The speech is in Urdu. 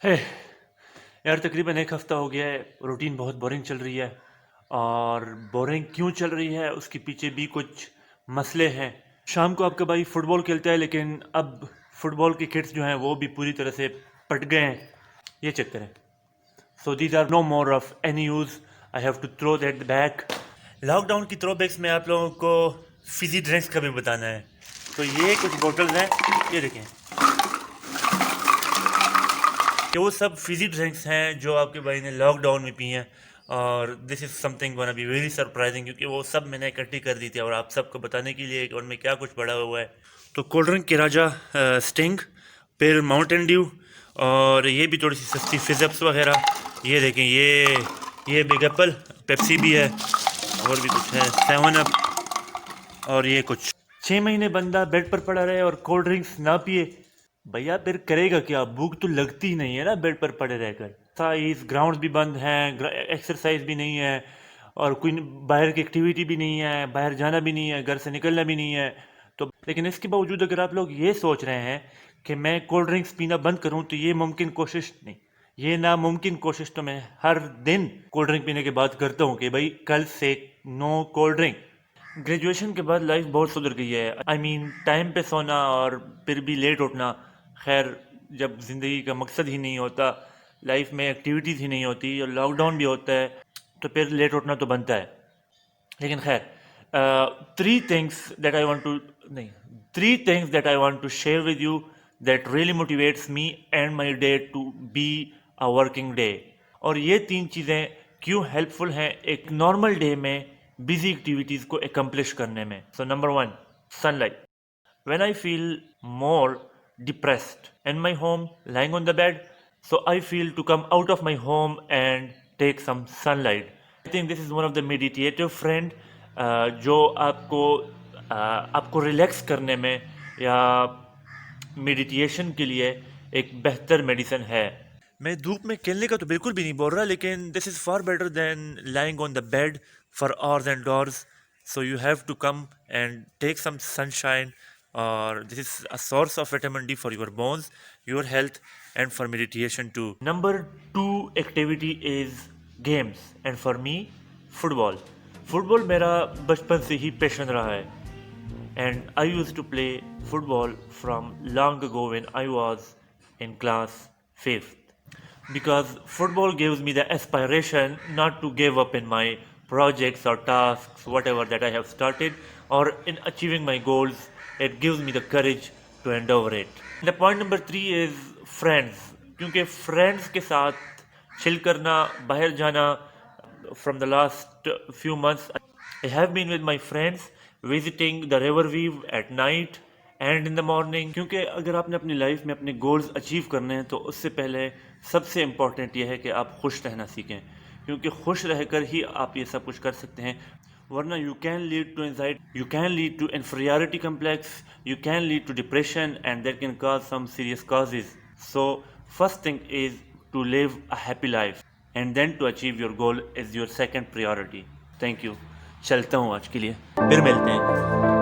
ہے یار تقریباً ایک ہفتہ ہو گیا ہے، روٹین بہت بورنگ چل رہی ہے، اور بورنگ کیوں چل رہی ہے اس کے پیچھے بھی کچھ مسئلے ہیں۔ شام کو آپ کا بھائی فٹ بال کھیلتا ہے، لیکن اب فٹ بال کی کٹس جو ہیں وہ بھی پوری طرح سے پٹ گئے ہیں، یہ چکر ہے۔ So these are no more of any use, I have to throw that back. Lockdown کی تھرو بیکس میں آپ لوگوں کو فزی ڈرنکس کا بھی بتانا ہے۔ تو یہ کچھ بوٹلز ہیں، یہ دیکھیں کہ وہ سب فزی ڈرنکس ہیں جو آپ کے بھائی نے لاک ڈاؤن میں پی ہیں، اور this is something gonna be very surprising, کیونکہ وہ سب میں نے اکٹھی کر دی تھی اور آپ سب کو بتانے کے لیے کہ ان میں کیا کچھ بڑا ہوا ہے۔ تو کولڈ ڈرنک کے راجا اسٹنگ، پھر ماؤنٹین ڈیو، اور یہ بھی تھوڑی سی سستی فزپس وغیرہ، یہ دیکھیں یہ بگ ایپل، پیپسی بھی ہے، اور بھی کچھ ہے، سیون اپ، اور یہ کچھ۔ 6 مہینے بندہ بیڈ پر پڑا رہے اور کولڈ ڈرنکس نہ پیے، بھیا پھر کرے گا کیا؟ بھوک تو لگتی ہی نہیں ہے نا بیڈ پر پڑے رہ کر۔ سائز گراؤنڈ بھی بند ہیں، ایکسرسائز بھی نہیں ہے، اور کوئی باہر کی ایکٹیویٹی بھی نہیں ہے، باہر جانا بھی نہیں ہے، گھر سے نکلنا بھی نہیں ہے۔ تو لیکن اس کے باوجود اگر آپ لوگ یہ سوچ رہے ہیں کہ میں کولڈ ڈرنکس پینا بند کروں، تو یہ ممکن کوشش نہیں، یہ ناممکن کوشش تو میں ہر دن کولڈ ڈرنک پینے کے بعد کرتا ہوں کہ بھائی کل سے نو کولڈ ڈرنک۔ گریجویشن کے بعد لائف بہت سدھر گئی ہے، آئی مین ٹائم پہ سونا اور پھر بھی لیٹ اٹھنا۔ خیر، جب زندگی کا مقصد ہی نہیں ہوتا، لائف میں ایکٹیویٹیز ہی نہیں ہوتی اور لاک ڈاؤن بھی ہوتا ہے، تو پھر لیٹ اٹھنا تو بنتا ہے۔ لیکن خیر، three things that I want to نہیں three things that I want to share with you that really motivates me and my day to be a working day. اور یہ 3 چیزیں کیوں ہیلپ فل ہیں ایک نارمل ڈے میں بزی ایکٹیویٹیز کو اکمپلش کرنے میں۔ So number 1، sunlight. When I feel more depressed in my home, lying on the bed, so I feel to come out of my home and take some sunlight. I think this is one of the meditative friend جو آپ کو ریلیکس کرنے میں یا میڈیٹیشن کے لیے ایک بہتر میڈیسن ہے۔ میں دھوپ میں کھیلنے کا تو بالکل بھی نہیں بول رہا، لیکن this is far better than lying on the bed for hours and hours. So you have to come and take some sunshine, اور this is a source of vitamin D for your bones, your health and for meditation too. Number 2 activity is games, and for me football. Football میرا بچپن سے ہی پیشن رہا ہے، and I used to play football from long ago when I was in class 5th, because football gives me the aspiration not to give up in my projects or tasks, whatever that I have started, or in achieving my goals. It gives me the courage to endeavor it. The point number 3 is friends، کیونکہ friends کے ساتھ chill کرنا، باہر جانا۔ From the last few months I have been with my friends visiting the river view at night and in the morning، کیونکہ اگر آپ نے اپنی لائف میں اپنے گولز اچیو کرنے ہیں تو اس سے پہلے سب سے امپورٹنٹ یہ ہے کہ آپ خوش رہنا سیکھیں، کیونکہ خوش رہ کر ہی آپ یہ سب کچھ کر سکتے ہیں، ورنہ you can lead to anxiety, you can lead to inferiority complex, you can lead to depression, and that can cause some serious causes. So first thing is to live a happy life, and then to achieve your goal is your second priority. Thank you. چلتا ہوں آج کے لیے، پھر ملتے ہیں۔